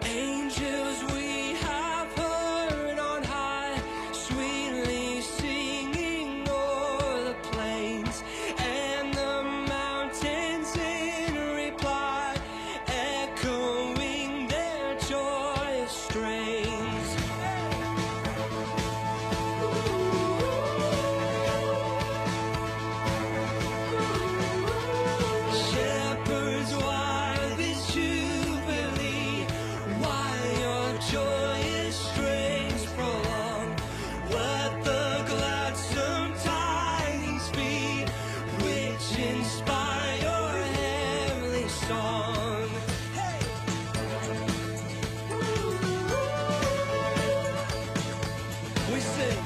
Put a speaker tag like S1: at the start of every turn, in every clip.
S1: Angels we have heard on high, sweetly singing o'er the plains, and the mountains in reply, echoing their joyous strains. Shepherds, why this jubilee? Why your joyous strains prolong? Let the gladsome tidings be, which inspire your heavenly song. Hey! We sing.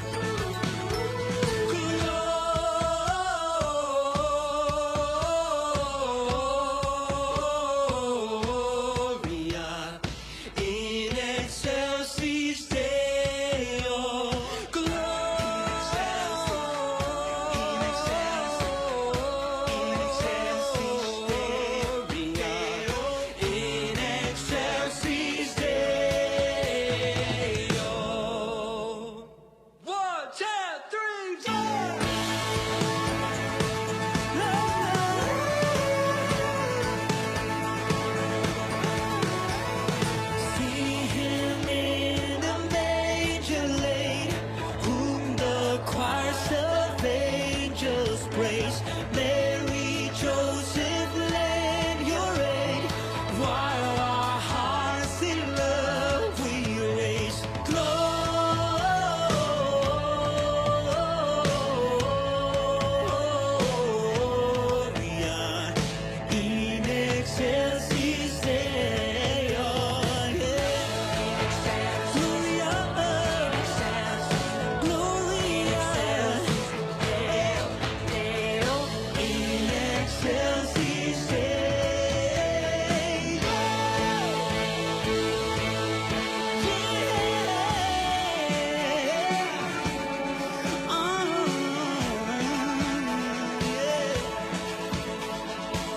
S1: Gloria in excelsis Deo. Gloria in excelsis Deo. 1, 2, 3, 4. See him in the manger laid, whom the choirs of angels praise. Mary, Joseph, lend your aid, while our hearts in love we raise. Gloria in excelsis Deo. Gloria, Gloria in excelsis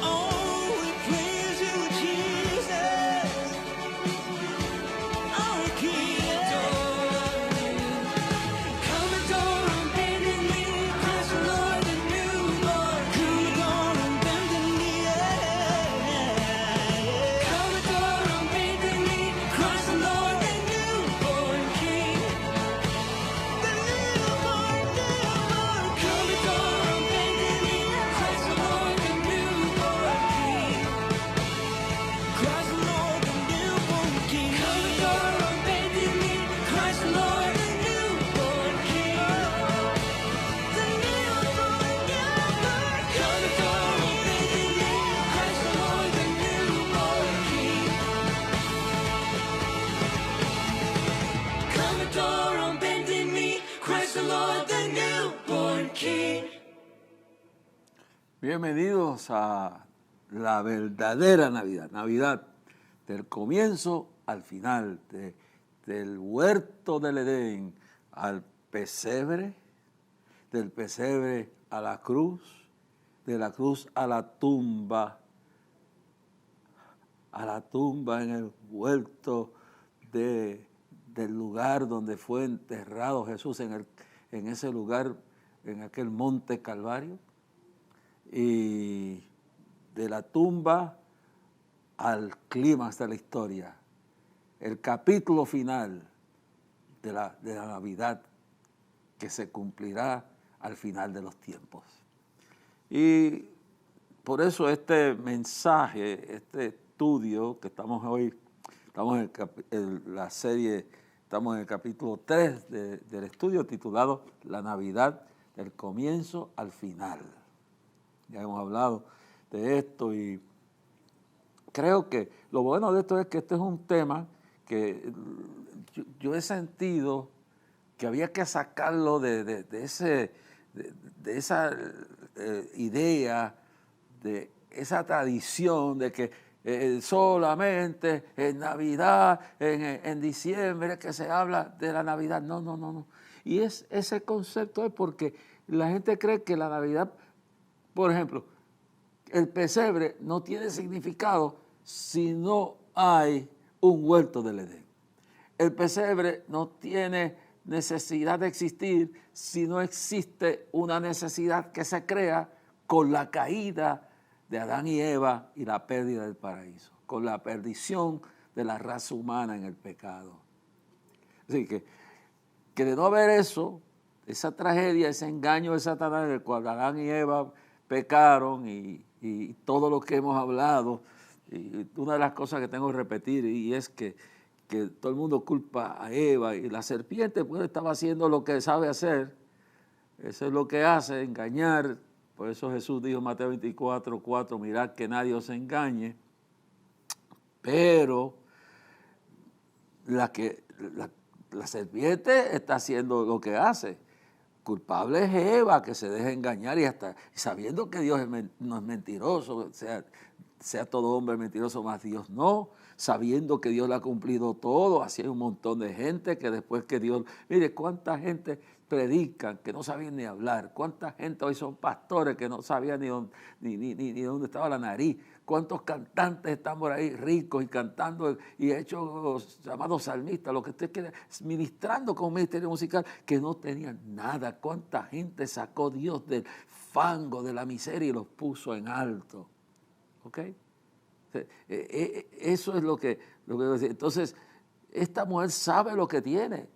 S1: Oh, we praise you, Jesus, our King. Come adore him, bending knee, Christ the Lord, the newborn. Come adore him, bending knee. Come adore him, bending knee, Christ the Lord, the newborn King. The newborn. Come adore him, bending knee, Christ the Lord, the newborn King. Christ the Lord, the newborn King. Come adore him, bending knee, Christ the Lord, the newborn King. The newborn. Come adore him, bending knee, Christ the Lord, the newborn King. Come adore him, bending knee, Christ the Lord, the newborn King.
S2: Bienvenidos a la verdadera Navidad, Navidad del comienzo al final, del huerto del Edén al pesebre, del pesebre a la cruz, de la cruz a la tumba en el huerto del lugar donde fue enterrado Jesús, en ese lugar, en aquel monte Calvario, y de la tumba al clímax de la historia, el capítulo final de la Navidad que se cumplirá al final de los tiempos. Y por eso este mensaje, este estudio que estamos hoy, estamos en la serie, estamos en el capítulo 3 del estudio titulado La Navidad del comienzo al final. Ya hemos hablado de esto y creo que lo bueno de esto es que este es un tema que yo he sentido que había que sacarlo de esa idea, de esa tradición de que solamente en Navidad, en diciembre que se habla de la Navidad. No. Y ese concepto es porque la gente cree que la Navidad, por ejemplo, el pesebre no tiene significado si no hay un huerto del Edén. El pesebre no tiene necesidad de existir si no existe una necesidad que se crea con la caída de Adán y Eva y la pérdida del paraíso, con la perdición de la raza humana en el pecado. Así que de no haber eso, esa tragedia, ese engaño de Satanás en el cual Adán y Eva pecaron y todo lo que hemos hablado, y una de las cosas que tengo que repetir y es que todo el mundo culpa a Eva y la serpiente pues estaba haciendo lo que sabe hacer, eso es lo que hace, engañar. Por eso Jesús dijo en Mateo 24:4, mirad que nadie os engañe, pero la serpiente está haciendo lo que hace. Culpable es Eva, que se deja engañar y sabiendo que Dios no es mentiroso, sea todo hombre mentiroso, más Dios no, sabiendo que Dios le ha cumplido todo. Así hay un montón de gente que después que Dios, mire cuánta gente predican que no sabían ni hablar, cuánta gente hoy son pastores que no sabían ni dónde estaba la nariz, cuántos cantantes están por ahí ricos y cantando y hechos llamados salmistas, lo que usted quiera, ministrando con un ministerio musical que no tenían nada. Cuánta gente sacó Dios del fango, de la miseria y los puso en alto. ¿Ok? Eso es lo que voy a decir. Entonces, esta mujer sabe lo que tiene.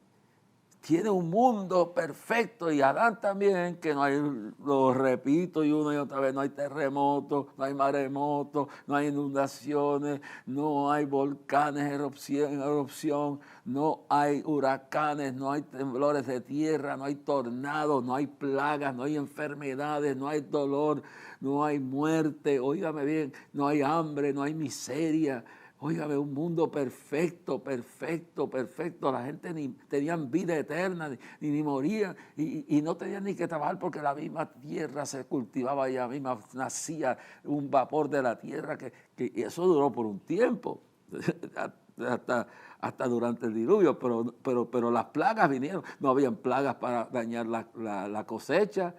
S2: Tiene un mundo perfecto y Adán también, que no hay, lo repito y una y otra vez, no hay terremotos, no hay maremotos, no hay inundaciones, no hay volcanes en erupción, no hay huracanes, no hay temblores de tierra, no hay tornados, no hay plagas, no hay enfermedades, no hay dolor, no hay muerte, óigame bien, no hay hambre, no hay miseria. Óigame, un mundo perfecto. La gente ni tenían vida eterna, ni morían, y no tenían ni que trabajar porque la misma tierra se cultivaba y la misma nacía un vapor de la tierra, y eso duró por un tiempo, hasta durante el diluvio, pero las plagas vinieron. No habían plagas para dañar la cosecha.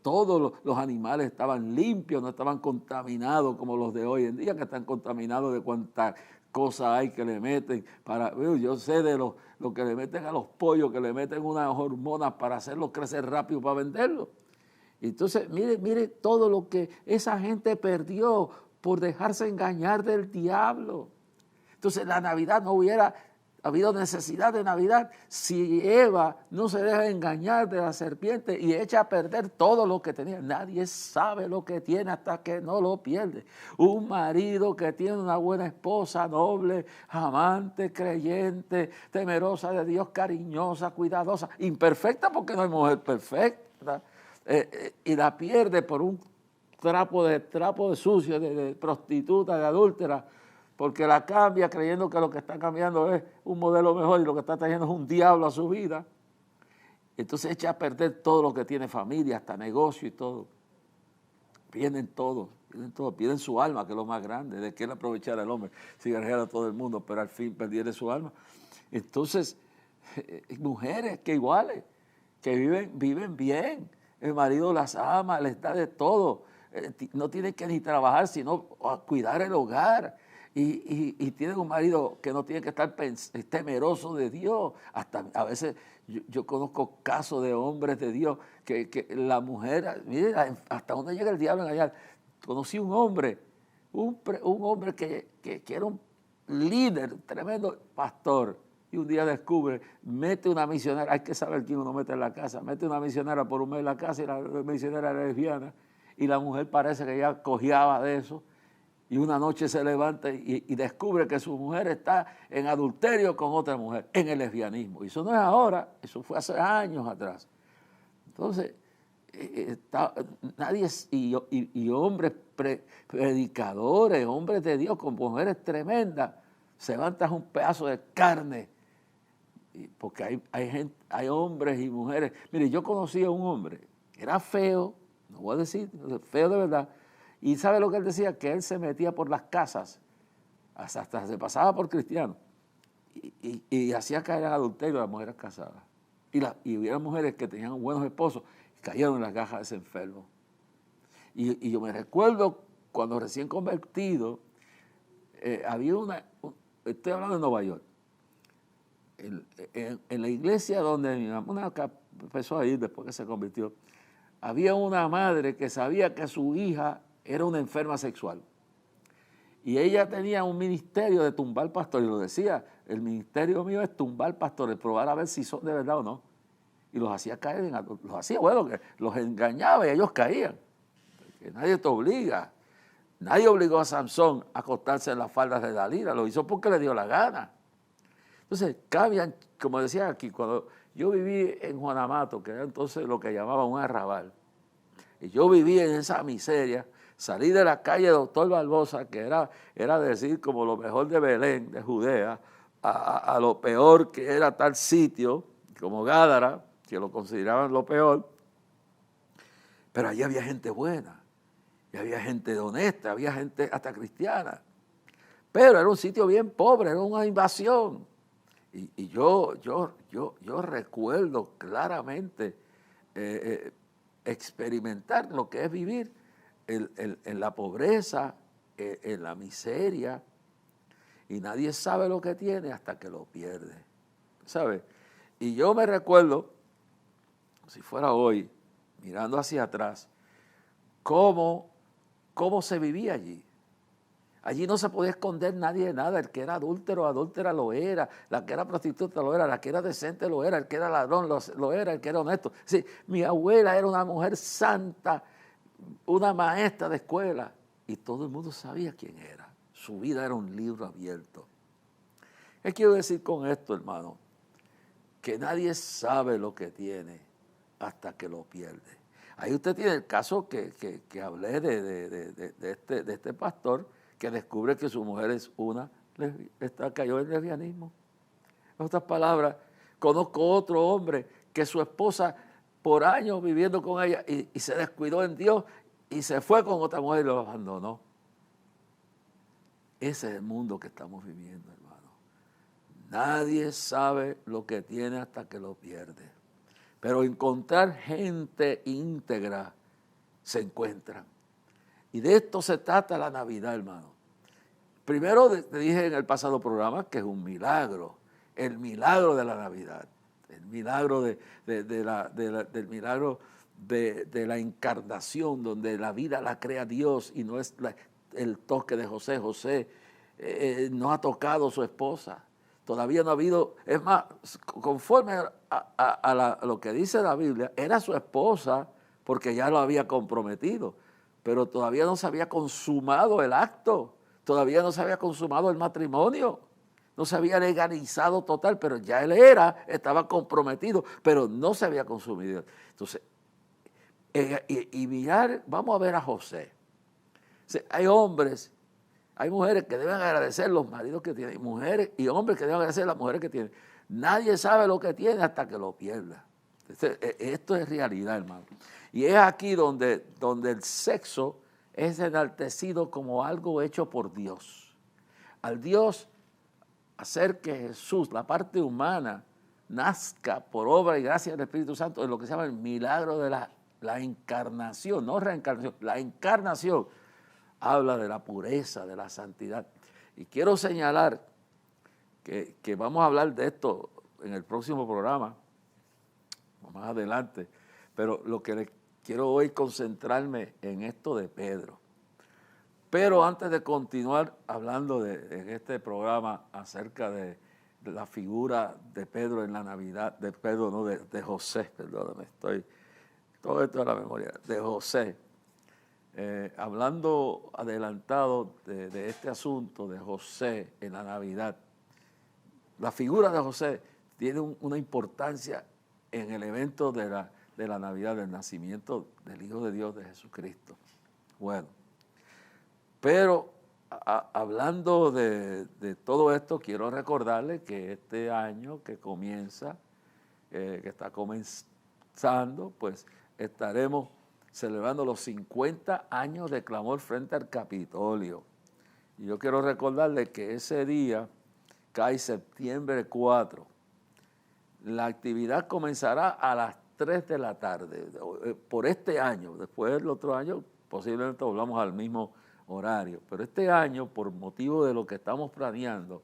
S2: Todos los animales estaban limpios, no estaban contaminados como los de hoy en día, que están contaminados de cuántas cosas hay que le meten. Yo sé de lo que le meten a los pollos, que le meten unas hormonas para hacerlos crecer rápido para venderlos. Entonces, mire todo lo que esa gente perdió por dejarse engañar del diablo. Entonces, la Navidad no hubiera habido necesidad de Navidad si Eva no se deja engañar de la serpiente y echa a perder todo lo que tenía. Nadie sabe lo que tiene hasta que no lo pierde. Un marido que tiene una buena esposa, noble, amante, creyente, temerosa de Dios, cariñosa, cuidadosa, imperfecta porque no hay mujer perfecta, y la pierde por un trapo de sucio, de prostituta, de adúltera, porque la cambia creyendo que lo que está cambiando es un modelo mejor y lo que está trayendo es un diablo a su vida. Entonces echa a perder todo lo que tiene, familia, hasta negocio y todo. Pierden todo, pierden su alma, que es lo más grande. ¿De qué le aprovechar al hombre si ganara a todo el mundo, pero al fin perdiera su alma? Entonces, mujeres que iguales, que viven bien, el marido las ama, les da de todo, no tienen que ni trabajar, sino cuidar el hogar. Y tienen un marido que no tiene que estar temeroso de Dios. Hasta a veces yo conozco casos de hombres de Dios que la mujer, mire, hasta dónde llega el diablo en allá. Conocí un hombre que era un líder, tremendo pastor, y un día descubre, mete una misionera, hay que saber quién uno mete en la casa, mete una misionera por un mes en la casa y la misionera era lesbiana, y la mujer parece que ya cojeaba de eso. Y una noche se levanta y descubre que su mujer está en adulterio con otra mujer, en el lesbianismo. Y eso no es ahora, eso fue hace años atrás. Entonces, nadie, y hombres predicadores, hombres de Dios con mujeres tremendas, se levantan un pedazo de carne. Porque hay hombres y mujeres. Mire, yo conocí a un hombre, era feo, no voy a decir, feo de verdad. Y ¿sabe lo que él decía? Que él se metía por las casas, hasta se pasaba por cristiano, y hacía caer en adulterio a las mujeres casadas. Y hubiera mujeres que tenían buenos esposos y cayeron en las garras de ese enfermo. Y yo me recuerdo cuando recién convertido, había estoy hablando de Nueva York. En la iglesia donde mi mamá una empezó a ir después que se convirtió, había una madre que sabía que su hija era una enferma sexual. Y ella tenía un ministerio de tumbar pastores. Y lo decía, el ministerio mío es tumbar pastores, probar a ver si son de verdad o no. Y los hacía caer, que los engañaba y ellos caían. Que nadie te obliga. Nadie obligó a Sansón a acostarse en las faldas de Dalila, lo hizo porque le dio la gana. Entonces, cambian, como decía aquí, cuando yo viví en Juanamato, que era entonces lo que llamaban un arrabal, y yo viví en esa miseria, salí de la calle Doctor Barbosa, que era decir como lo mejor de Belén, de Judea, a lo peor que era tal sitio, como Gádara, que lo consideraban lo peor, pero allí había gente buena, y había gente honesta, había gente hasta cristiana, pero era un sitio bien pobre, era una invasión. Y yo recuerdo claramente experimentar lo que es vivir en la pobreza, en la miseria, y nadie sabe lo que tiene hasta que lo pierde, ¿sabes? Y yo me recuerdo, si fuera hoy, mirando hacia atrás, cómo se vivía allí. Allí no se podía esconder nadie de nada. El que era adúltero, adúltera lo era. La que era prostituta lo era. La que era decente lo era. El que era ladrón lo era. El que era honesto. Sí, mi abuela era una mujer santa, una maestra de escuela. Y todo el mundo sabía quién era. Su vida era un libro abierto. ¿Qué quiero decir con esto, hermano? Que nadie sabe lo que tiene hasta que lo pierde. Ahí usted tiene el caso que hablé de este pastor, que descubre que su mujer es cayó en lesbianismo. En otras palabras, conozco otro hombre que su esposa, por años viviendo con ella, y se descuidó en Dios y se fue con otra mujer y lo abandonó. Ese es el mundo que estamos viviendo, hermano. Nadie sabe lo que tiene hasta que lo pierde. Pero encontrar gente íntegra se encuentran. Y de esto se trata la Navidad, hermano. Primero te dije en el pasado programa que es un milagro, el milagro de la Navidad, el milagro del milagro de la encarnación, donde la vida la crea Dios y no es el toque de José. José no ha tocado a su esposa, todavía no ha habido, es más, conforme a lo que dice la Biblia, era su esposa porque ya lo había comprometido, pero todavía no se había consumado el acto, todavía no se había consumado el matrimonio, no se había legalizado total, pero ya él estaba comprometido, pero no se había consumido. Entonces, y mirar, vamos a ver a José. O sea, hay hombres, hay mujeres que deben agradecer los maridos que tienen, mujeres y hombres que deben agradecer las mujeres que tienen. Nadie sabe lo que tiene hasta que lo pierda. Esto es realidad, hermano. Y es aquí donde el sexo es enaltecido como algo hecho por Dios. Al Dios hacer que Jesús, la parte humana, nazca por obra y gracia del Espíritu Santo, en lo que se llama el milagro de la encarnación, no reencarnación, la encarnación, habla de la pureza, de la santidad. Y quiero señalar que vamos a hablar de esto en el próximo programa, más adelante, pero lo que quiero hoy concentrarme en esto de Pedro. Pero antes de continuar hablando en este programa acerca de la figura de Pedro en la Navidad, de José, perdóname, todo esto es la memoria, de José, hablando adelantado de este asunto de José en la Navidad, la figura de José tiene una importancia en el evento de la Navidad, del nacimiento del Hijo de Dios, de Jesucristo. Bueno, pero hablando de todo esto, quiero recordarles que este año que comienza, que está comenzando, pues estaremos celebrando los 50 años de clamor frente al Capitolio. Y yo quiero recordarles que ese día cae septiembre 4. La actividad comenzará a las 3 de la tarde por este año. Después del otro año posiblemente volvamos al mismo horario. Pero este año, por motivo de lo que estamos planeando,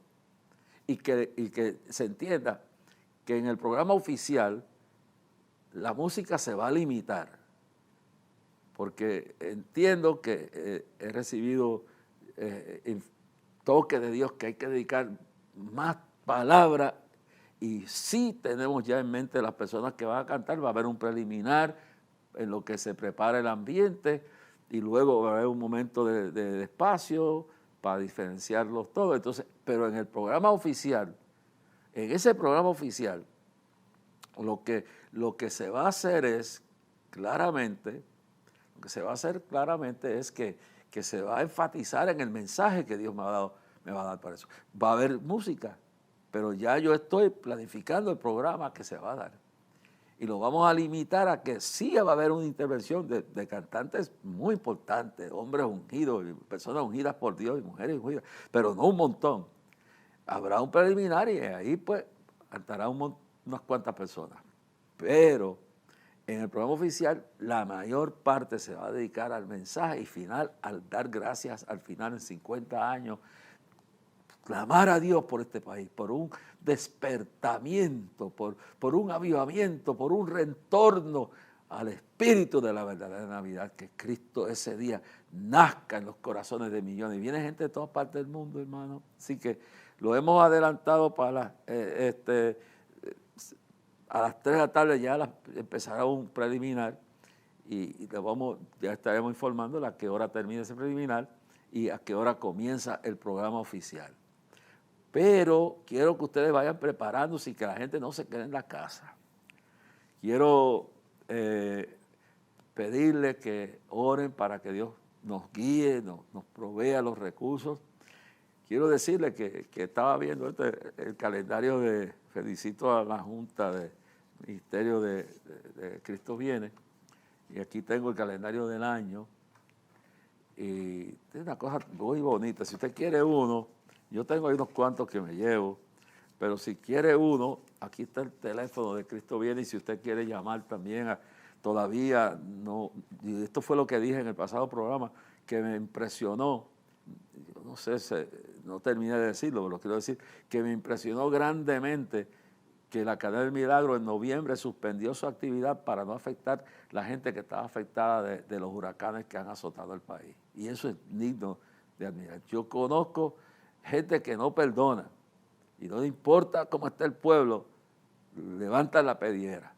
S2: y que se entienda que en el programa oficial la música se va a limitar, porque entiendo que he recibido toque de Dios que hay que dedicar más palabra, y sí tenemos ya en mente las personas que van a cantar. Va a haber un preliminar en lo que se prepara el ambiente y luego va a haber un momento de espacio para diferenciarlos todos. Entonces, pero en el programa oficial, en ese programa oficial, lo que se va a hacer es claramente, que se va a enfatizar en el mensaje que Dios me va a dar para eso. Va a haber música, pero ya yo estoy planificando el programa que se va a dar. Y lo vamos a limitar a que sí va a haber una intervención de cantantes muy importantes, hombres ungidos, personas ungidas por Dios y mujeres ungidas, pero no un montón. Habrá un preliminar y ahí pues cantarán unas cuantas personas. Pero en el programa oficial la mayor parte se va a dedicar al mensaje y final, al dar gracias al final en 50 años, clamar a Dios por este país, por un despertamiento, por un avivamiento, por un retorno al espíritu de la verdadera Navidad, que Cristo ese día nazca en los corazones de millones. Y viene gente de todas partes del mundo, hermano. Así que lo hemos adelantado para a las 3 de la tarde ya empezará un preliminar y ya estaremos informando a qué hora termina ese preliminar y a qué hora comienza el programa oficial. Pero quiero que ustedes vayan preparándose y que la gente no se quede en la casa. Quiero pedirles que oren para que Dios nos guíe, nos provea los recursos. Quiero decirles que estaba viendo el calendario felicito a la Junta del Ministerio de Cristo Viene, y aquí tengo el calendario del año, y es una cosa muy bonita. Si usted quiere uno, yo tengo ahí unos cuantos que me llevo, pero si quiere uno, aquí está el teléfono de Cristo Viene, y si usted quiere llamar también, todavía no, y esto fue lo que dije en el pasado programa, que me impresionó, yo no sé, no terminé de decirlo, pero lo quiero decir, que me impresionó grandemente que la Cadena del Milagro en noviembre suspendió su actividad para no afectar la gente que estaba afectada de los huracanes que han azotado el país. Y eso es digno de admirar. Yo conozco gente que no perdona y no le importa cómo está el pueblo, levantan la pediera.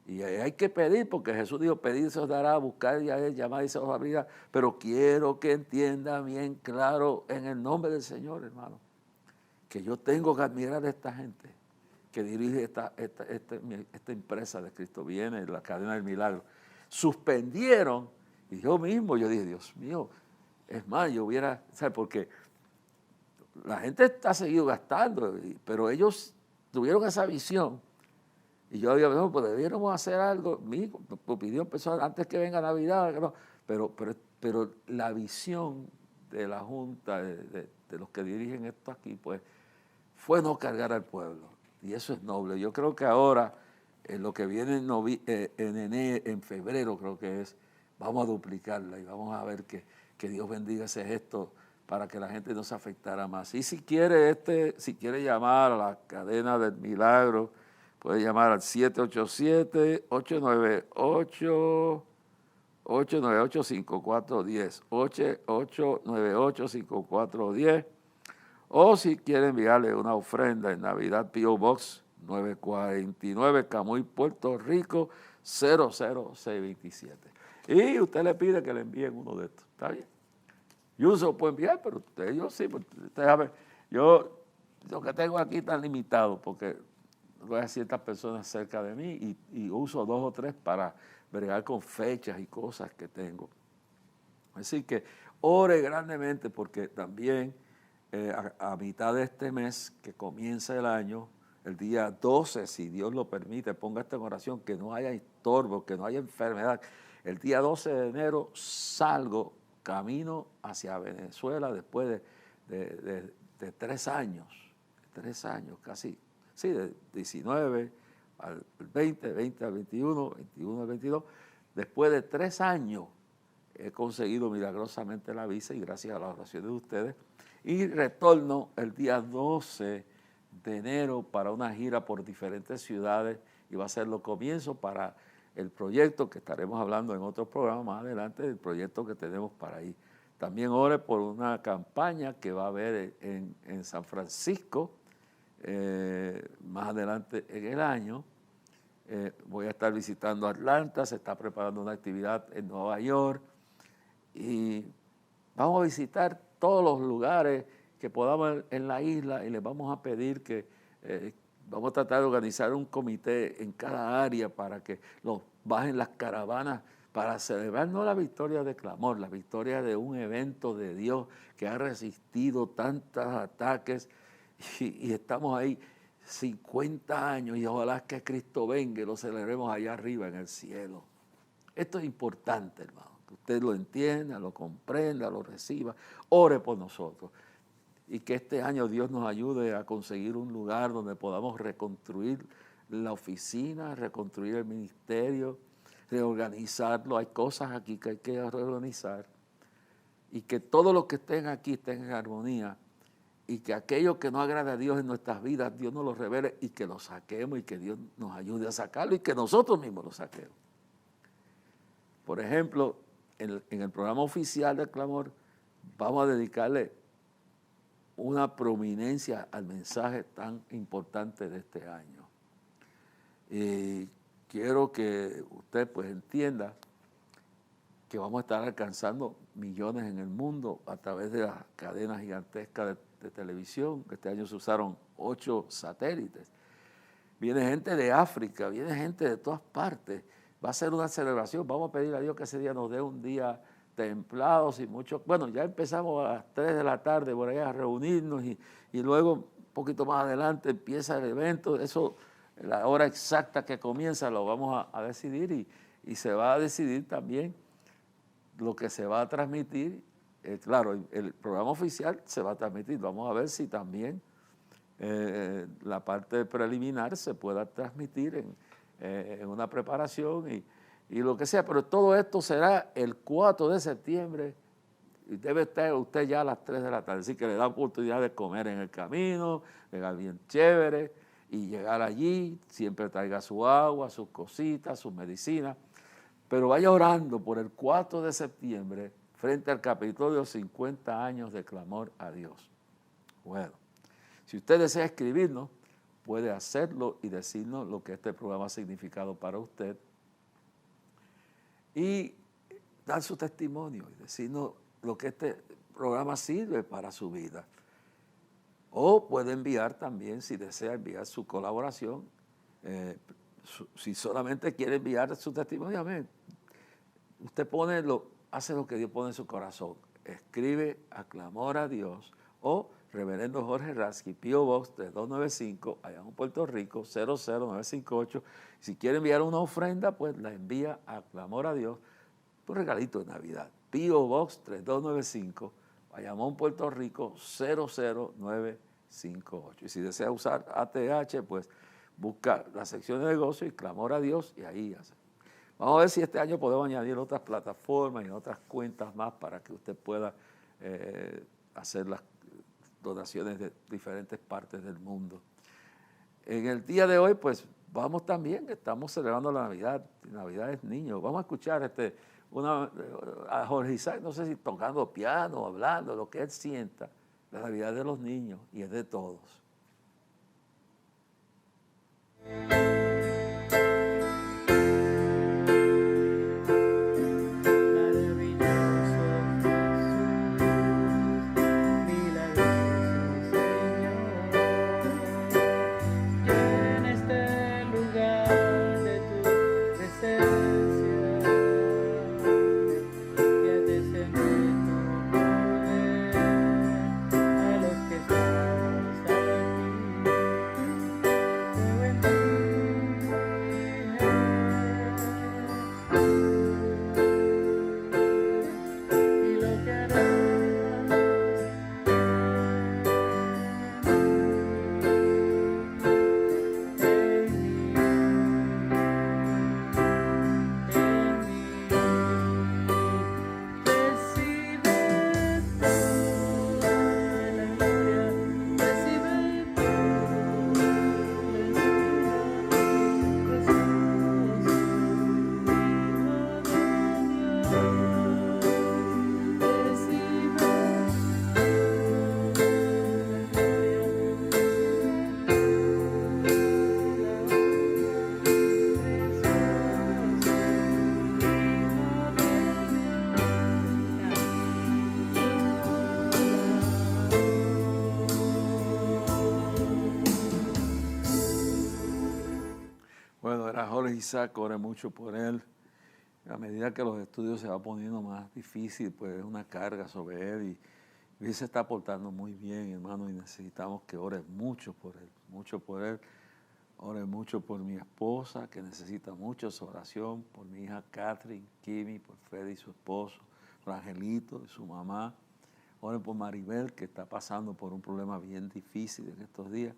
S2: Y hay que pedir, porque Jesús dijo, pedir se os dará, buscar y llamar y se os abrirá. Pero quiero que entienda bien claro en el nombre del Señor, hermano, que yo tengo que admirar a esta gente que dirige esta empresa de Cristo Viene, la Cadena del Milagro. Suspendieron, y yo dije, Dios mío, es más, yo hubiera, ¿sabes? Porque la gente ha seguido gastando, pero ellos tuvieron esa visión. Y yo había dicho, pues debiéramos hacer algo. Mi opinión personal, antes que venga Navidad, no, pero la visión de la Junta, de los que dirigen esto aquí, pues fue no cargar al pueblo. Y eso es noble. Yo creo que ahora, en lo que viene en febrero, creo que es, vamos a duplicarla y vamos a ver que Dios bendiga ese gesto para que la gente no se afectara más. Y si quiere llamar a la Cadena del Milagro, puede llamar al 787-898-5410, 898-5410. O si quiere enviarle una ofrenda en Navidad, P.O. Box 949, Camuy, Puerto Rico, 00627. Y usted le pide que le envíen uno de estos. ¿Está bien? Yo se lo puedo enviar, pero yo sí. Usted sabe, yo lo que tengo aquí está limitado, porque hay ciertas personas cerca de mí y uso 2 o 3 para bregar con fechas y cosas que tengo. Así que ore grandemente, porque también a mitad de este mes que comienza el año, el día 12, si Dios lo permite, ponga esta en oración, que no haya estorbo, que no haya enfermedad. El día 12 de enero salgo camino hacia Venezuela después de 3 años, casi, sí, de 19 al 20, 20 al 21, 21 al 22. Después de 3 años he conseguido milagrosamente la visa y gracias a las oraciones de ustedes. Y retorno el día 12 de enero para una gira por diferentes ciudades y va a ser los comienzos para el proyecto que estaremos hablando en otros programas más adelante, el proyecto que tenemos para ahí. También ore por una campaña que va a haber en San Francisco más adelante en el año. Voy a estar visitando Atlanta, se está preparando una actividad en Nueva York y vamos a visitar todos los lugares que podamos en la isla y les vamos a pedir que vamos a tratar de organizar un comité en cada área para que los bajen las caravanas para celebrar no la victoria de clamor, la victoria de un evento de Dios que ha resistido tantos ataques y estamos ahí 50 años y ojalá que Cristo venga y lo celebremos allá arriba en el cielo. Esto es importante, hermano, que usted lo entienda, lo comprenda, lo reciba, ore por nosotros y que este año Dios nos ayude a conseguir un lugar donde podamos reconstruir la oficina, reconstruir el ministerio, reorganizarlo. Hay cosas aquí que hay que reorganizar y que todos los que estén aquí estén en armonía y que aquello que no agrade a Dios en nuestras vidas, Dios nos lo revele y que lo saquemos y que Dios nos ayude a sacarlo y que nosotros mismos lo saquemos. Por ejemplo, en el programa oficial del Clamor vamos a dedicarle una prominencia al mensaje tan importante de este año. Y quiero que usted pues entienda que vamos a estar alcanzando millones en el mundo a través de las cadenas gigantescas de televisión. Este año se usaron 8 satélites. Viene gente de África, viene gente de todas partes. Va a ser una celebración. Vamos a pedir a Dios que ese día nos dé un día templados y mucho. Bueno, ya empezamos a las 3 de la tarde por ahí a reunirnos y luego un poquito más adelante empieza el evento. Eso, la hora exacta que comienza lo vamos a decidir y se va a decidir también lo que se va a transmitir. Claro, el programa oficial se va a transmitir. Vamos a ver si también la parte preliminar se pueda transmitir en una preparación y lo que sea, pero todo esto será el 4 de septiembre y debe estar usted ya a las 3 de la tarde, así que le da oportunidad de comer en el camino, llegar bien chévere y llegar allí, siempre traiga su agua, sus cositas, sus medicinas, pero vaya orando por el 4 de septiembre frente al Capitolio, 50 años de clamor a Dios. Bueno, si usted desea escribirnos, puede hacerlo y decirnos lo que este programa ha significado para usted y dar su testimonio y decirnos lo que este programa sirve para su vida. O puede enviar también, si desea enviar su colaboración, si solamente quiere enviar su testimonio, amén. Usted hace lo que Dios pone en su corazón. Escribe a Clamor a Dios o Reverendo Jorge Rasky, P.O. Box 3295, allá en Puerto Rico, 00958. Si quiere enviar una ofrenda, pues la envía a Clamor a Dios, un regalito de Navidad. P.O. Box 3295, Bayamón, Puerto Rico, 00958. Y si desea usar ATH, pues busca la sección de negocio y Clamor a Dios y ahí hace. Vamos a ver si este año podemos añadir otras plataformas y otras cuentas más para que usted pueda hacer las donaciones de diferentes partes del mundo. En el día de hoy, pues vamos también, estamos celebrando la Navidad. Navidad es niño. Vamos a escuchar a Jorge Isaac, no sé si tocando piano, hablando, lo que él sienta. La Navidad de los niños y es de todos. Pastor Isaac, ore mucho por él. A medida que los estudios se van poniendo más difícil, pues es una carga sobre él y él se está portando muy bien, hermano, y necesitamos que ore mucho por él, mucho por él. Ore mucho por mi esposa, que necesita mucho su oración, por mi hija Catherine, Kimi, por Freddy, su esposo, por Angelito y su mamá. Oren por Maribel, que está pasando por un problema bien difícil en estos días,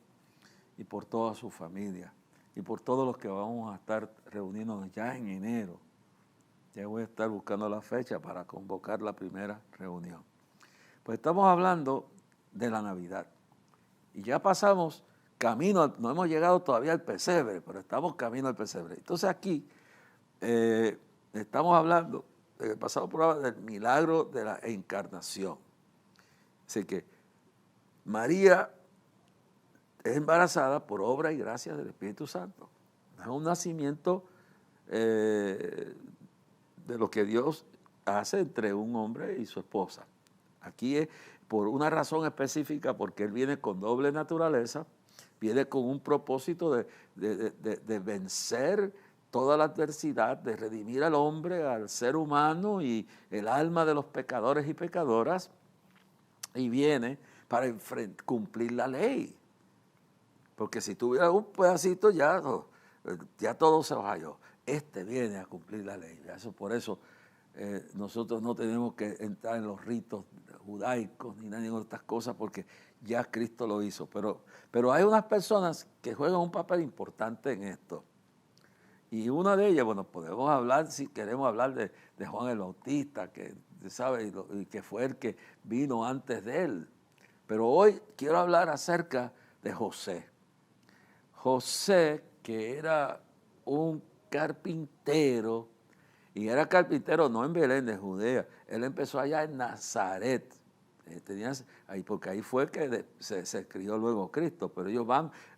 S2: y por toda su familia, y por todos los que vamos a estar reuniéndonos ya en enero. Ya voy a estar buscando la fecha para convocar la primera reunión. Pues estamos hablando de la Navidad, y ya pasamos camino, no hemos llegado todavía al pesebre, pero estamos camino al pesebre. Entonces aquí estamos hablando, en el pasado programa, del milagro de la encarnación. Así que María es embarazada por obra y gracia del Espíritu Santo. Es un nacimiento de lo que Dios hace entre un hombre y su esposa. Aquí es por una razón específica, porque Él viene con doble naturaleza, viene con un propósito de vencer toda la adversidad, de redimir al hombre, al ser humano y el alma de los pecadores y pecadoras, y viene para cumplir la ley. Porque si tuviera un pedacito ya todo se bajó. Este viene a cumplir la ley. Por eso nosotros no tenemos que entrar en los ritos judaicos ni nada de estas cosas, porque ya Cristo lo hizo. Pero hay unas personas que juegan un papel importante en esto. Y una de ellas, bueno, podemos hablar, si queremos hablar de Juan el Bautista, que sabe, y que fue el que vino antes de él. Pero hoy quiero hablar acerca de José. José, que era un carpintero, y era carpintero no en Belén de Judea, él empezó allá en Nazaret. Porque ahí fue que se crió luego Cristo, pero ellos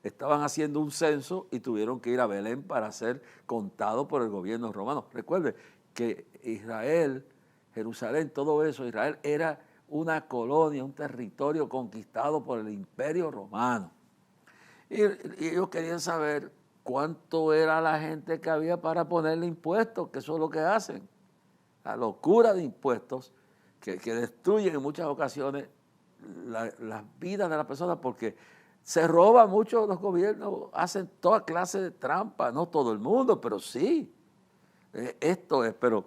S2: estaban haciendo un censo y tuvieron que ir a Belén para ser contados por el gobierno romano. Recuerde que Israel, Jerusalén, todo eso, Israel era una colonia, un territorio conquistado por el Imperio Romano. Y ellos querían saber cuánto era la gente que había para ponerle impuestos, que eso es lo que hacen. La locura de impuestos que destruyen en muchas ocasiones las vidas de las personas, porque se roba mucho, los gobiernos hacen toda clase de trampa, no todo el mundo, pero sí. Pero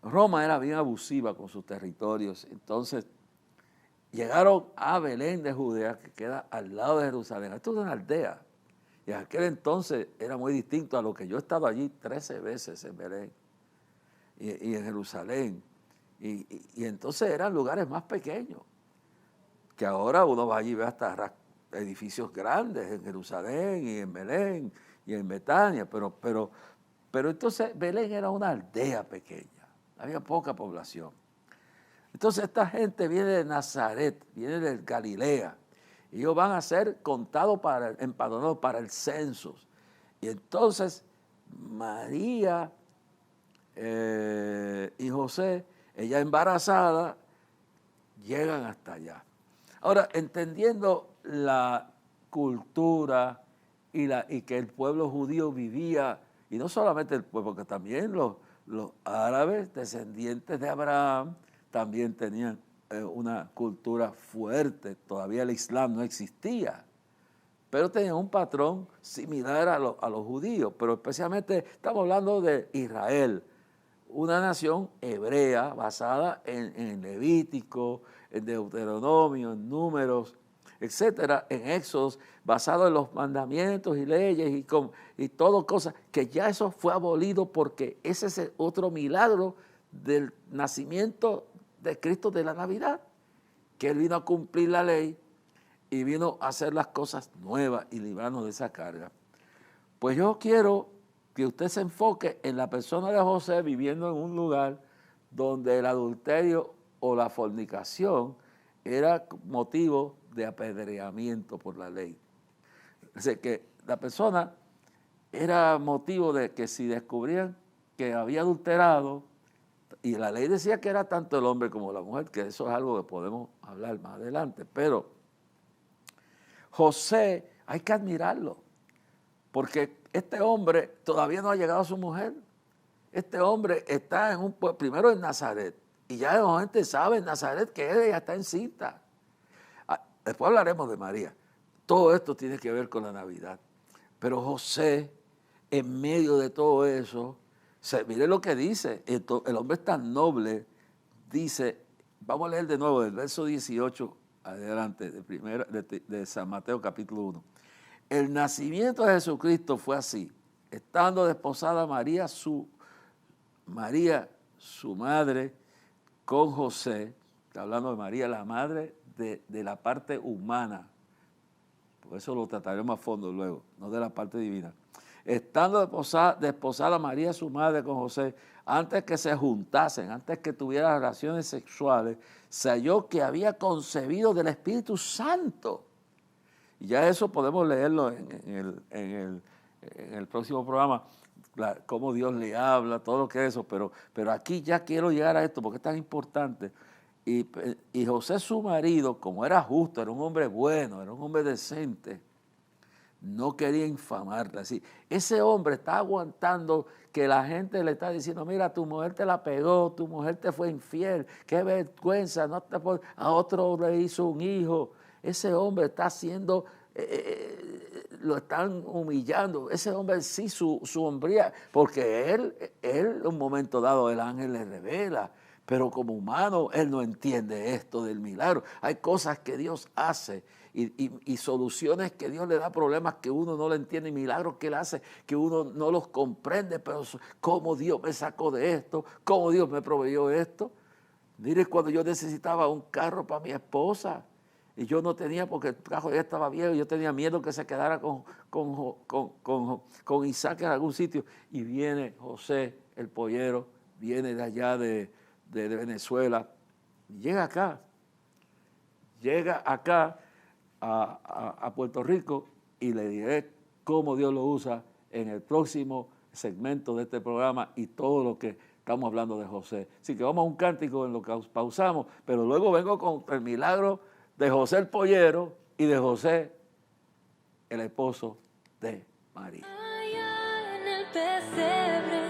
S2: Roma era bien abusiva con sus territorios. Entonces llegaron a Belén de Judea, que queda al lado de Jerusalén. Esto es una aldea. Y en aquel entonces era muy distinto a lo que yo he estado allí 13 veces en Belén y en Jerusalén. Y entonces eran lugares más pequeños, que ahora uno va allí y ve hasta edificios grandes en Jerusalén y en Belén y en Betania, pero entonces Belén era una aldea pequeña, había poca población. Entonces esta gente viene de Nazaret, viene de Galilea, y ellos van a ser contados empadronados para el censo. Y entonces María y José, ella embarazada, llegan hasta allá. Ahora, entendiendo la cultura y que el pueblo judío vivía, y no solamente el pueblo, porque también los árabes, descendientes de Abraham, también tenían una cultura fuerte. Todavía el Islam no existía, pero tenían un patrón similar a los judíos. Pero especialmente estamos hablando de Israel, una nación hebrea basada en Levítico, en Deuteronomio, en Números, etcétera, en Éxodos, basado en los mandamientos y leyes y todo cosas, que ya eso fue abolido, porque ese es otro milagro del nacimiento de Cristo, de la Navidad, que Él vino a cumplir la ley y vino a hacer las cosas nuevas y librarnos de esa carga. Pues yo quiero que usted se enfoque en la persona de José viviendo en un lugar donde el adulterio o la fornicación era motivo de apedreamiento por la ley. O sea, que la persona era motivo de que si descubrían que había adulterado, y la ley decía que era tanto el hombre como la mujer, que eso es algo que podemos hablar más adelante, pero José hay que admirarlo, porque este hombre todavía no ha llegado a su mujer. Este hombre está en un pueblo, primero en Nazaret, y ya la gente sabe en Nazaret que ella está encinta. Después hablaremos de María. Todo esto tiene que ver con la Navidad. Pero José, en medio de todo eso, mire lo que dice, el hombre es tan noble, dice, vamos a leer de nuevo del verso 18 adelante, de San Mateo capítulo 1. El nacimiento de Jesucristo fue así, estando desposada María, su madre, con José, está hablando de María, la madre de la parte humana, por eso lo trataremos a fondo luego, no de la parte divina. Estando desposada María, su madre, con José, antes que se juntasen, antes que tuvieran relaciones sexuales, se halló que había concebido del Espíritu Santo. Y ya eso podemos leerlo en el próximo programa, cómo Dios le habla, todo lo que es eso, pero aquí ya quiero llegar a esto porque es tan importante. Y José, su marido, como era justo, era un hombre bueno, era un hombre decente, no quería infamarla. Así, ese hombre está aguantando que la gente le está diciendo, mira, tu mujer te la pegó, tu mujer te fue infiel, qué vergüenza, a otro le hizo un hijo. Ese hombre está haciendo, lo están humillando. Ese hombre sí, su hombría, porque él en un momento dado el ángel le revela, pero como humano él no entiende esto del milagro. Hay cosas que Dios hace y soluciones que Dios le da, problemas que uno no le entiende, y milagros que él hace que uno no los comprende, pero cómo Dios me sacó de esto, cómo Dios me proveyó esto. Mire, cuando yo necesitaba un carro para mi esposa y yo no tenía porque el carro ya estaba viejo, yo tenía miedo que se quedara con Isaac en algún sitio, y viene José, el pollero, viene de allá de Venezuela, llega acá a Puerto Rico, y le diré cómo Dios lo usa en el próximo segmento de este programa y todo lo que estamos hablando de José. Así que vamos a un cántico en lo que pausamos, pero luego vengo con el milagro de José el pollero y de José el esposo de María.
S1: Allá en el pesebre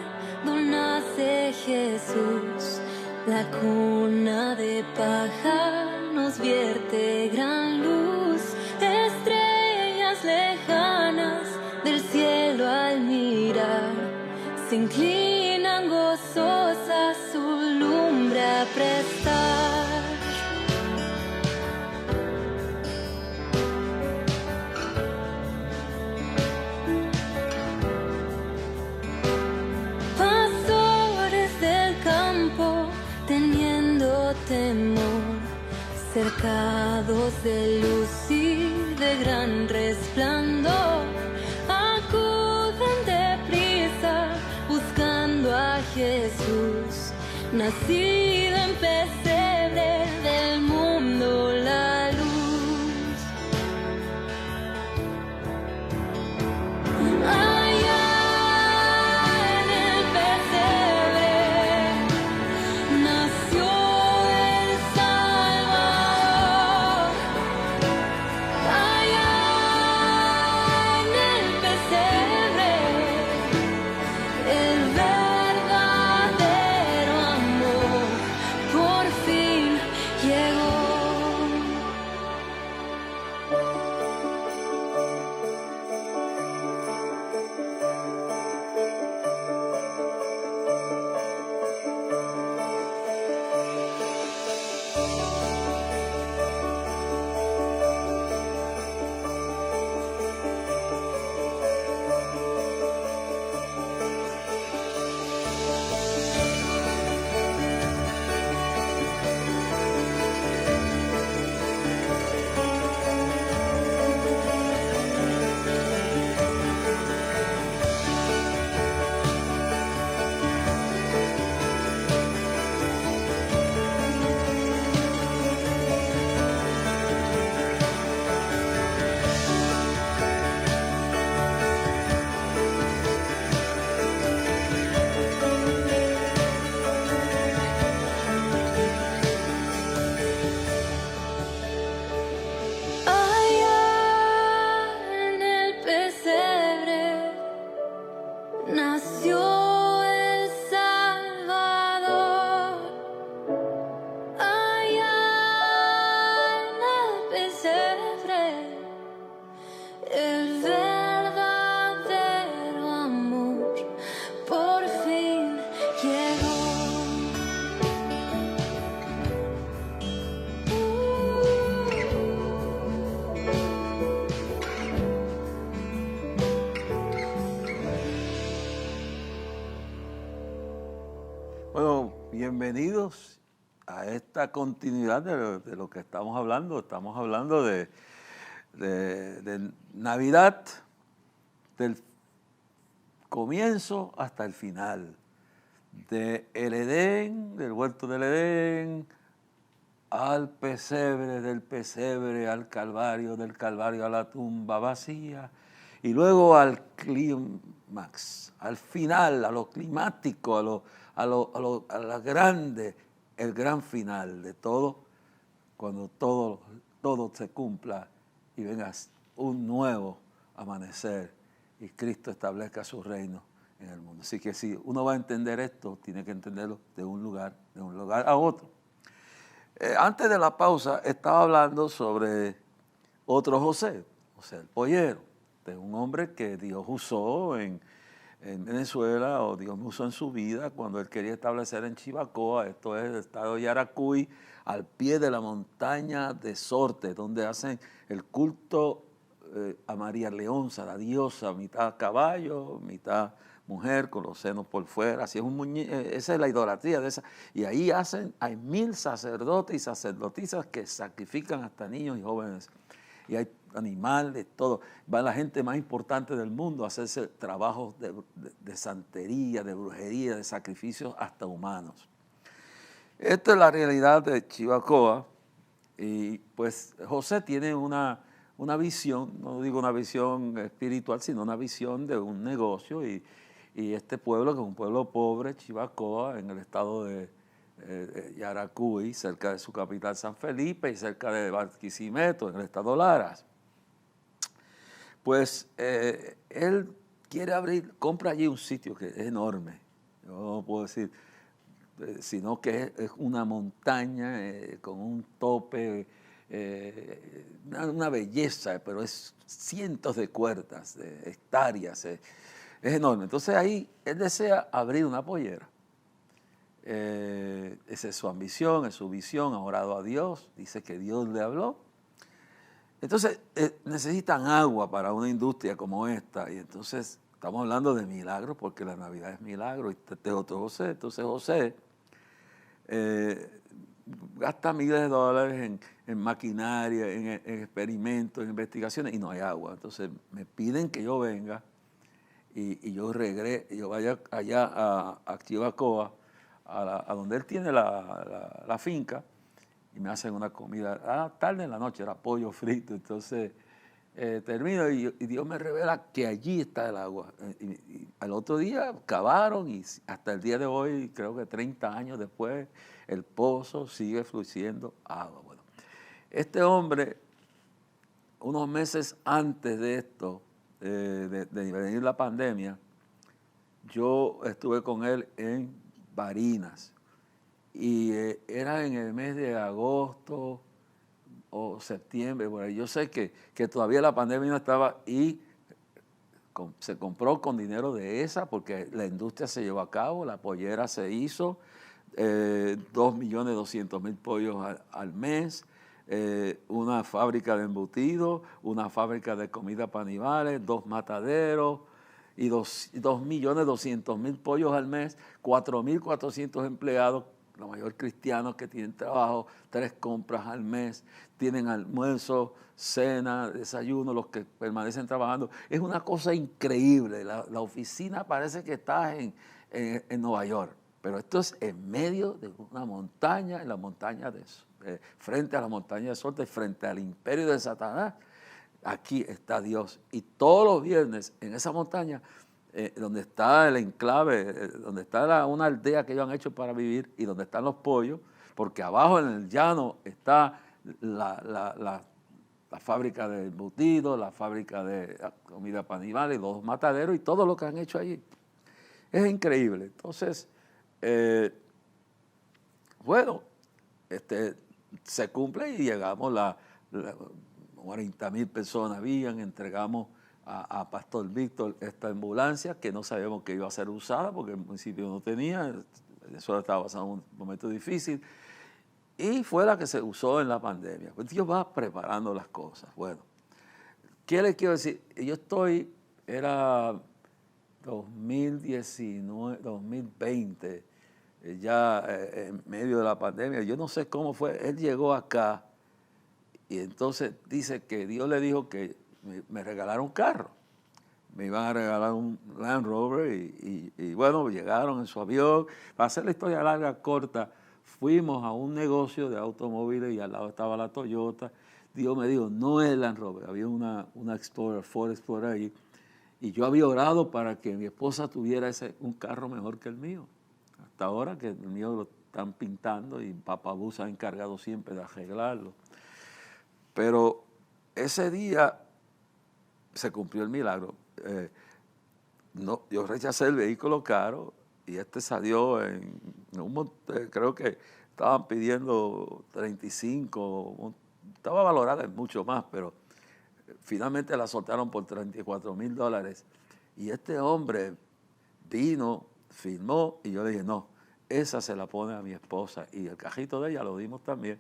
S1: donde nace Jesús, la cuna de paja nos vierte gran luz, estrellas lejanas del cielo al mirar se inclinan gozosas su lumbre a prestar. Pastores del campo teniendo temor, cercados de luz y de gran resplandor, acuden deprisa buscando a Jesús, nacido en pesebre del mundo la luz. Por
S2: bienvenidos a esta continuidad de lo que estamos hablando. Estamos hablando de Navidad, del comienzo hasta el final, de el Edén, del huerto del Edén, al pesebre, del pesebre al Calvario, del Calvario a la tumba vacía, y luego al clímax, al final, a lo climático, a la grande, el gran final de todo, cuando todo se cumpla y venga un nuevo amanecer y Cristo establezca su reino en el mundo. Así que si uno va a entender esto, tiene que entenderlo de un lugar a otro. Antes de la pausa estaba hablando sobre otro José el pollero, de un hombre que Dios usó en Venezuela, o Dios usó en su vida cuando él quería establecer en Chivacoa, esto es el estado de Yaracuy, al pie de la montaña de Sorte, donde hacen el culto a María Leonza, la diosa, mitad caballo, mitad mujer, con los senos por fuera, así es esa es la idolatría de esa. Y ahí hay 1000 sacerdotes y sacerdotisas que sacrifican hasta niños y jóvenes. Y hay animales, todo. Va la gente más importante del mundo a hacerse trabajos de santería, de brujería, de sacrificios hasta humanos. Esta es la realidad de Chivacoa. Y pues José tiene una visión, no digo una visión espiritual, sino una visión de un negocio. Y este pueblo, que es un pueblo pobre, Chivacoa, en el estado de Yaracuy, cerca de su capital San Felipe y cerca de Barquisimeto, en el estado Laras. Pues él quiere compra allí un sitio que es enorme, yo no puedo decir, sino que es una montaña con un tope, una belleza, pero es cientos de cuerdas, de hectáreas, es enorme. Entonces ahí él desea abrir una pollera. Esa es su ambición, es su visión, ha orado a Dios, dice que Dios le habló. Entonces necesitan agua para una industria como esta, y entonces estamos hablando de milagros, porque la Navidad es milagro, y este es otro José. Entonces José gasta miles de dólares en maquinaria, en experimentos, en investigaciones, y no hay agua. Entonces me piden que yo venga y yo vaya allá a Chivacoa, a donde él tiene la finca, y me hacen una comida. Tarde en la noche, era pollo frito. Entonces termino y Dios me revela que allí está el agua. Y al otro día cavaron, y hasta el día de hoy, creo que 30 años después, el pozo sigue fluyendo agua. Bueno, este hombre, unos meses antes de esto, de venir la pandemia, yo estuve con él en Barinas, y era en el mes de agosto o septiembre. Bueno, yo sé que todavía la pandemia no estaba, y se compró con dinero de esa, porque la industria se llevó a cabo, la pollera se hizo, 2.200.000 pollos al mes, una fábrica de embutidos, una fábrica de comida para animales, 2 mataderos, y 2.200.000 pollos al mes, 4.400 empleados, la mayor cristianos que tienen trabajo, 3 compras al mes, tienen almuerzo, cena, desayuno, los que permanecen trabajando. Es una cosa increíble. La oficina parece que está en Nueva York, pero esto es en medio de una montaña, en la montaña frente a la montaña de Sorte, frente al imperio de Satanás. Aquí está Dios, y todos los viernes en esa montaña, donde está el enclave, donde está una aldea que ellos han hecho para vivir, y donde están los pollos, porque abajo en el llano está la fábrica de embutidos, la fábrica de comida para animales, los mataderos y todo lo que han hecho allí. Es increíble. Entonces, bueno, se cumple y llegamos, 40.000 personas habían, entregamos a Pastor Víctor esta ambulancia, que no sabíamos que iba a ser usada, porque el municipio no tenía, eso estaba pasando un momento difícil, y fue la que se usó en la pandemia. Pues Dios va preparando las cosas. Bueno, ¿qué les quiero decir? Era 2019, 2020, ya en medio de la pandemia. Yo no sé cómo fue. Él llegó acá y entonces dice que Dios le dijo que me regalara un carro. Me iban a regalar un Land Rover y bueno, llegaron en su avión. Para hacer la historia larga, corta, fuimos a un negocio de automóviles y al lado estaba la Toyota. Dios me dijo, no es Land Rover, había una Explorer, Ford Explorer ahí. Y yo había orado para que mi esposa tuviera un carro mejor que el mío. Hasta ahora que el mío lo están pintando y Papá Bus ha encargado siempre de arreglarlo. Pero ese día se cumplió el milagro. No, yo rechacé el vehículo caro y salió creo que estaban pidiendo 35, estaba valorada en mucho más, pero finalmente la soltaron por $34,000. Y este hombre vino, firmó y yo le dije, no, esa se la pone a mi esposa y el cajito de ella lo dimos también.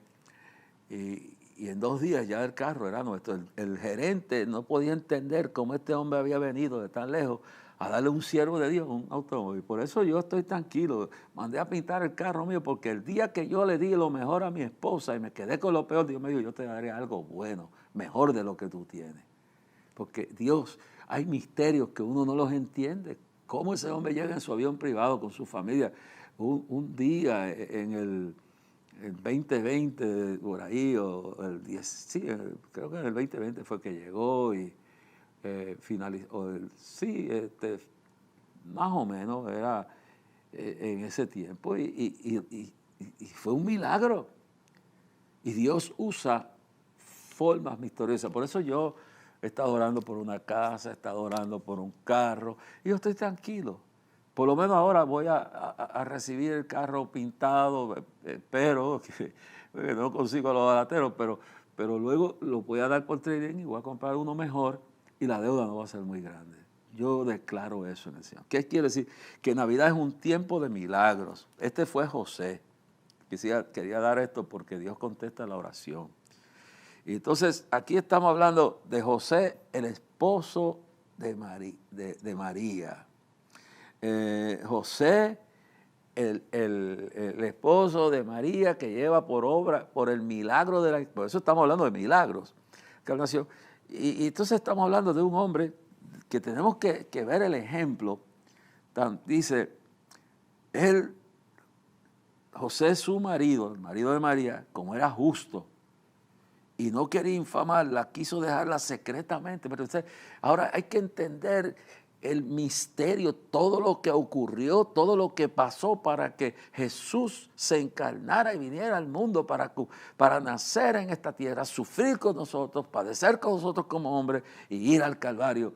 S2: Y en 2 días ya el carro era nuestro. El gerente no podía entender cómo este hombre había venido de tan lejos a darle a un siervo de Dios un automóvil. Por eso yo estoy tranquilo. Mandé a pintar el carro mío porque el día que yo le di lo mejor a mi esposa y me quedé con lo peor, Dios me dijo, yo te daré algo bueno, mejor de lo que tú tienes. Porque Dios, hay misterios que uno no los entiende. ¿Cómo ese hombre llega en su avión privado con su familia un día en el 2020 por ahí, o el 10, sí, creo que en el 2020 fue que llegó y finalizó, más o menos era en ese tiempo y fue un milagro. Y Dios usa formas misteriosas. Por eso yo he estado orando por una casa, he estado orando por un carro y yo estoy tranquilo. Por lo menos ahora voy a recibir el carro pintado, pero que no consigo los barateros, pero luego lo voy a dar por trading y voy a comprar uno mejor y la deuda no va a ser muy grande. Yo declaro eso en el Señor. ¿Qué quiere decir? Que Navidad es un tiempo de milagros. Este fue José. Quería dar esto porque Dios contesta la oración. Y entonces aquí estamos hablando de José, el esposo de María. José, el esposo de María que lleva por el milagro por eso estamos hablando de milagros, encarnación. Y entonces estamos hablando de un hombre que tenemos que ver el ejemplo. Dice, José, su marido, el marido de María, como era justo y no quería infamarla, quiso dejarla secretamente. Pero ahora hay que entender el misterio, todo lo que ocurrió, todo lo que pasó para que Jesús se encarnara y viniera al mundo para nacer en esta tierra, sufrir con nosotros, padecer con nosotros como hombres y ir al Calvario,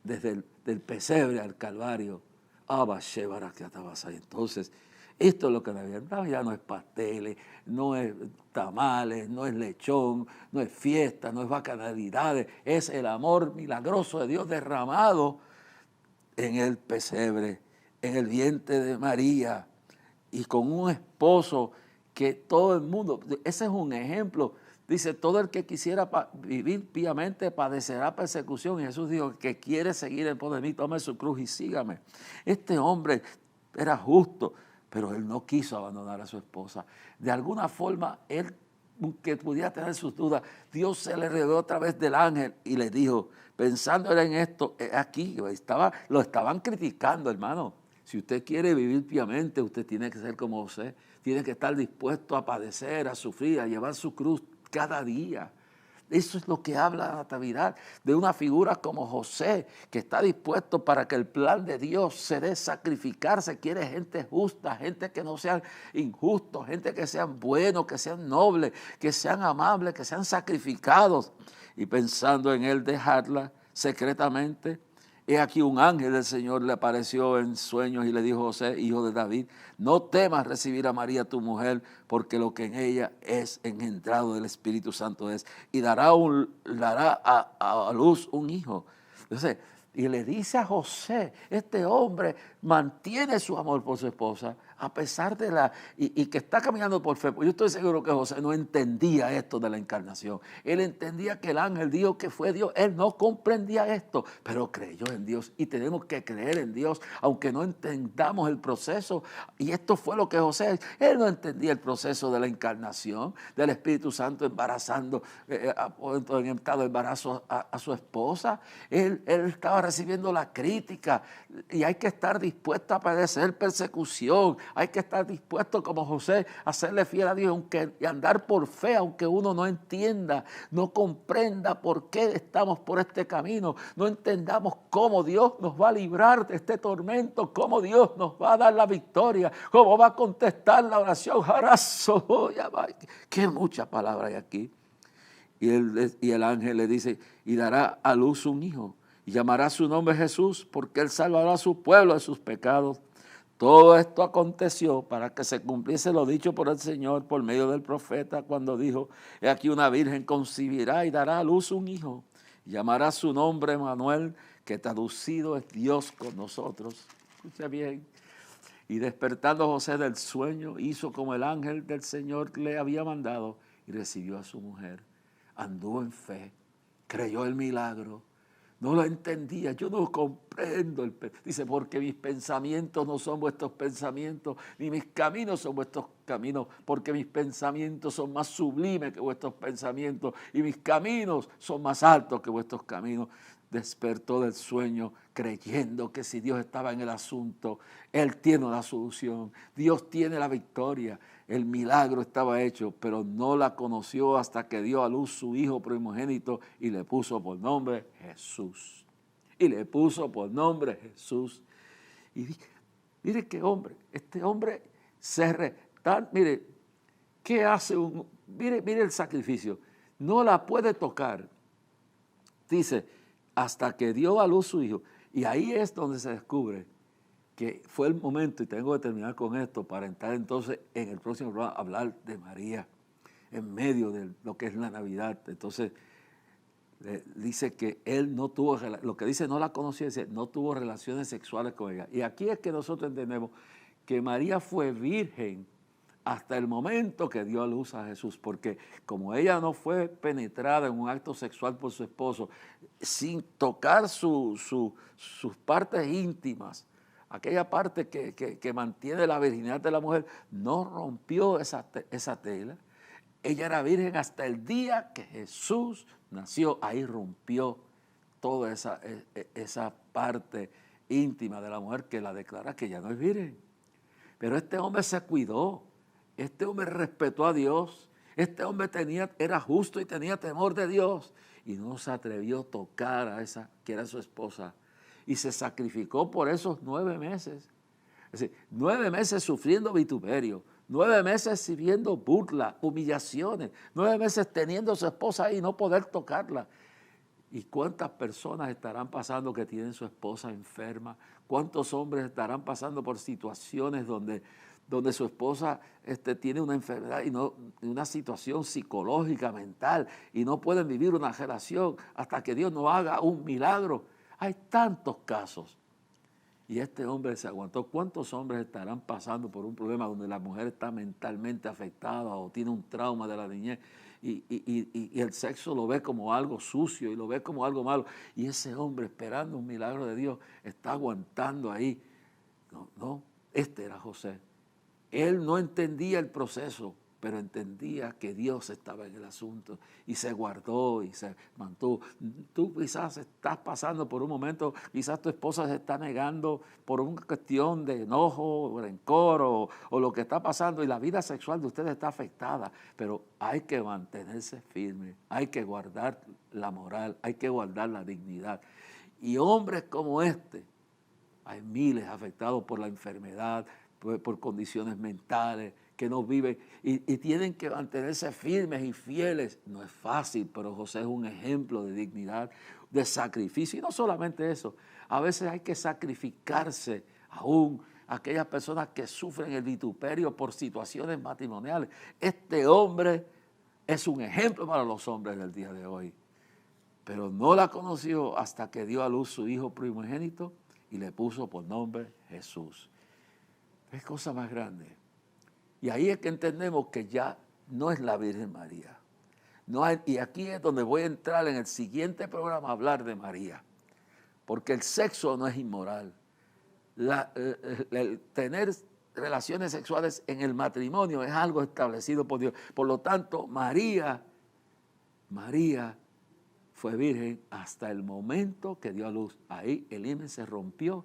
S2: desde el pesebre al Calvario. Entonces, esto es lo que Navidad no es pasteles, no es tamales, no es lechón, no es fiesta, no es bacanalidades, es el amor milagroso de Dios derramado en el pesebre, en el vientre de María y con un esposo que todo el mundo, ese es un ejemplo, dice, todo el que quisiera vivir piamente padecerá persecución y Jesús dijo, que quiere seguir en pos de mí, tome su cruz y sígame. Este hombre era justo, pero él no quiso abandonar a su esposa. De alguna forma, él, aunque pudiera tener sus dudas, Dios se le reveló a través del ángel y le dijo, pensando en esto, aquí lo estaban criticando, hermano. Si usted quiere vivir piamente, usted tiene que ser como José, tiene que estar dispuesto a padecer, a sufrir, a llevar su cruz cada día. Eso es lo que habla la Navidad, de una figura como José, que está dispuesto para que el plan de Dios se dé sacrificarse. Quiere gente justa, gente que no sean injustos, gente que sean buenos, que sean nobles, que sean amables, que sean sacrificados. Y pensando en él dejarla secretamente, he aquí un ángel del Señor le apareció en sueños y le dijo, José, hijo de David, no temas recibir a María tu mujer, porque lo que en ella es engendrado del Espíritu Santo es, y dará a luz un hijo. Entonces, y le dice a José, este hombre mantiene su amor por su esposa, a pesar de y que está caminando por fe. Yo estoy seguro que José no entendía esto de la encarnación. Él entendía que el ángel dijo que fue Dios. Él no comprendía esto, pero creyó en Dios. Y tenemos que creer en Dios, aunque no entendamos el proceso. Y esto fue lo que José, él no entendía el proceso de la encarnación, del Espíritu Santo embarazando, en estado de embarazo a su esposa. Él estaba recibiendo la crítica y hay que estar dispuesto a padecer persecución. Hay que estar dispuesto como José a serle fiel a Dios y andar por fe, aunque uno no entienda, no comprenda por qué estamos por este camino, no entendamos cómo Dios nos va a librar de este tormento, cómo Dios nos va a dar la victoria, cómo va a contestar la oración. Jarazo, qué mucha palabra hay aquí. Y el ángel le dice, y dará a luz un hijo, y llamará su nombre Jesús, porque él salvará a su pueblo de sus pecados. Todo esto aconteció para que se cumpliese lo dicho por el Señor por medio del profeta, cuando dijo, he aquí una virgen concebirá y dará a luz un hijo, y llamará su nombre Emmanuel, que traducido es Dios con nosotros. Escucha bien. Y despertando José del sueño, hizo como el ángel del Señor le había mandado, y recibió a su mujer. Anduvo en fe, creyó el milagro, no lo entendía, yo no comprendo. Dice, porque mis pensamientos no son vuestros pensamientos, ni mis caminos son vuestros caminos, porque mis pensamientos son más sublimes que vuestros pensamientos, y mis caminos son más altos que vuestros caminos. Despertó del sueño creyendo que si Dios estaba en el asunto, Él tiene la solución, Dios tiene la victoria. El milagro estaba hecho, pero no la conoció hasta que dio a luz su hijo primogénito y le puso por nombre Jesús. Y le puso por nombre Jesús. Y mire qué hombre, este hombre mire, ¿qué hace mire el sacrificio? No la puede tocar. Dice, hasta que dio a luz su hijo. Y ahí es donde se descubre que fue el momento, y tengo que terminar con esto para entrar entonces en el próximo programa a hablar de María en medio de lo que es la Navidad. Entonces dice que él no tuvo, lo que dice no la conoció, dice no tuvo relaciones sexuales con ella. Y aquí es que nosotros entendemos que María fue virgen hasta el momento que dio a luz a Jesús, porque como ella no fue penetrada en un acto sexual por su esposo, sin tocar sus partes íntimas, aquella parte que mantiene la virginidad de la mujer, no rompió esa tela. Ella era virgen hasta el día que Jesús nació. Ahí rompió toda esa parte íntima de la mujer que la declara que ya no es virgen. Pero este hombre se cuidó, este hombre respetó a Dios, este hombre era justo y tenía temor de Dios y no se atrevió a tocar a esa que era su esposa. Y se sacrificó por esos 9 meses. Es decir, 9 meses sufriendo vituperio, 9 meses sirviendo burla, humillaciones, 9 meses teniendo a su esposa ahí y no poder tocarla. ¿Y cuántas personas estarán pasando que tienen su esposa enferma? ¿Cuántos hombres estarán pasando por situaciones donde su esposa tiene una enfermedad y una situación psicológica, mental, y no pueden vivir una relación hasta que Dios no haga un milagro? Hay tantos casos. Y este hombre se aguantó. ¿Cuántos hombres estarán pasando por un problema donde la mujer está mentalmente afectada o tiene un trauma de la niñez y el sexo lo ve como algo sucio y lo ve como algo malo? Y ese hombre, esperando un milagro de Dios, está aguantando ahí. No, este era José. Él no entendía el proceso, pero entendía que Dios estaba en el asunto y se guardó y se mantuvo. Tú quizás estás pasando por un momento, quizás tu esposa se está negando por una cuestión de enojo, rencor o lo que está pasando, y la vida sexual de ustedes está afectada, pero hay que mantenerse firme, hay que guardar la moral, hay que guardar la dignidad. Y hombres como este, hay miles afectados por la enfermedad, por condiciones mentales, que no viven y tienen que mantenerse firmes y fieles. No es fácil, pero José es un ejemplo de dignidad, de sacrificio. Y no solamente eso, a veces hay que sacrificarse aún a aquellas personas que sufren el vituperio por situaciones matrimoniales. Este hombre es un ejemplo para los hombres del día de hoy. Pero no la conoció hasta que dio a luz su hijo primogénito y le puso por nombre Jesús. Es cosa más grande. Y ahí es que entendemos que ya no es la Virgen María. No hay, y aquí es donde voy a entrar en el siguiente programa a hablar de María. Porque el sexo no es inmoral. El tener relaciones sexuales en el matrimonio es algo establecido por Dios. Por lo tanto, María fue virgen hasta el momento que dio a luz. Ahí el himen se rompió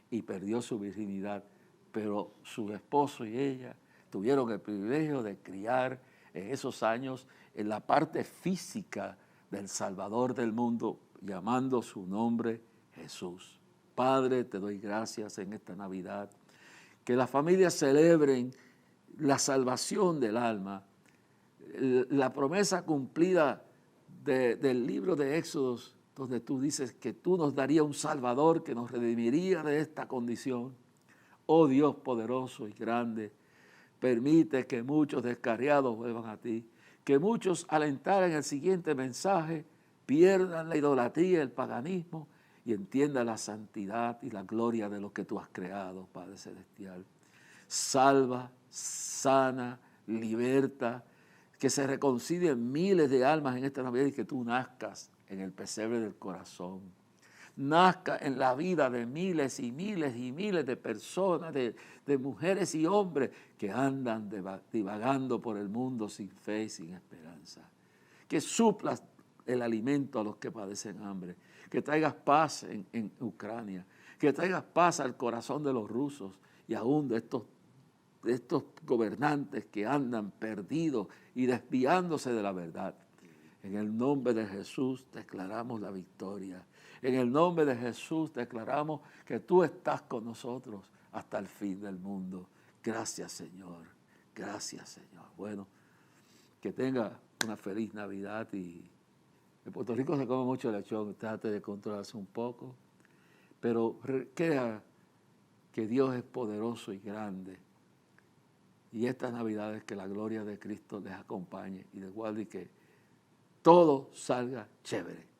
S2: y perdió su virginidad. Pero su esposo y ella tuvieron el privilegio de criar en esos años en la parte física del Salvador del mundo, llamando su nombre Jesús. Padre, te doy gracias en esta Navidad. Que las familias celebren la salvación del alma, la promesa cumplida del libro de Éxodos, donde tú dices que tú nos darías un Salvador que nos redimiría de esta condición. Oh Dios poderoso y grande, permite que muchos descarriados vuelvan a ti, que muchos al entrar en el siguiente mensaje pierdan la idolatría, el paganismo y entiendan la santidad y la gloria de lo que tú has creado, Padre Celestial. Salva, sana, liberta, que se reconcilien miles de almas en esta Navidad y que tú nazcas en el pesebre del corazón. Nazca en la vida de miles y miles y miles de personas, de mujeres y hombres que andan divagando por el mundo sin fe y sin esperanza. Que suplas el alimento a los que padecen hambre, que traigas paz en Ucrania, que traigas paz al corazón de los rusos y aún de estos gobernantes que andan perdidos y desviándose de la verdad. En el nombre de Jesús declaramos la victoria. En el nombre de Jesús declaramos que tú estás con nosotros hasta el fin del mundo. Gracias, Señor. Gracias, Señor. Bueno, que tenga una feliz Navidad. Y en Puerto Rico se come mucho lechón. Trate de controlarse un poco. Pero crea que Dios es poderoso y grande. Y estas Navidades que la gloria de Cristo les acompañe y les guarde y que todo salga chévere.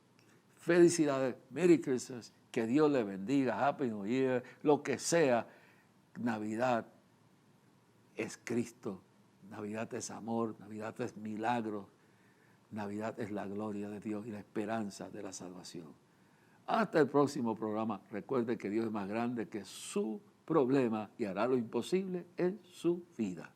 S2: Felicidades, Merry Christmas, que Dios les bendiga, Happy New Year, lo que sea. Navidad es Cristo, Navidad es amor, Navidad es milagro, Navidad es la gloria de Dios y la esperanza de la salvación. Hasta el próximo programa. Recuerde que Dios es más grande que su problema y hará lo imposible en su vida.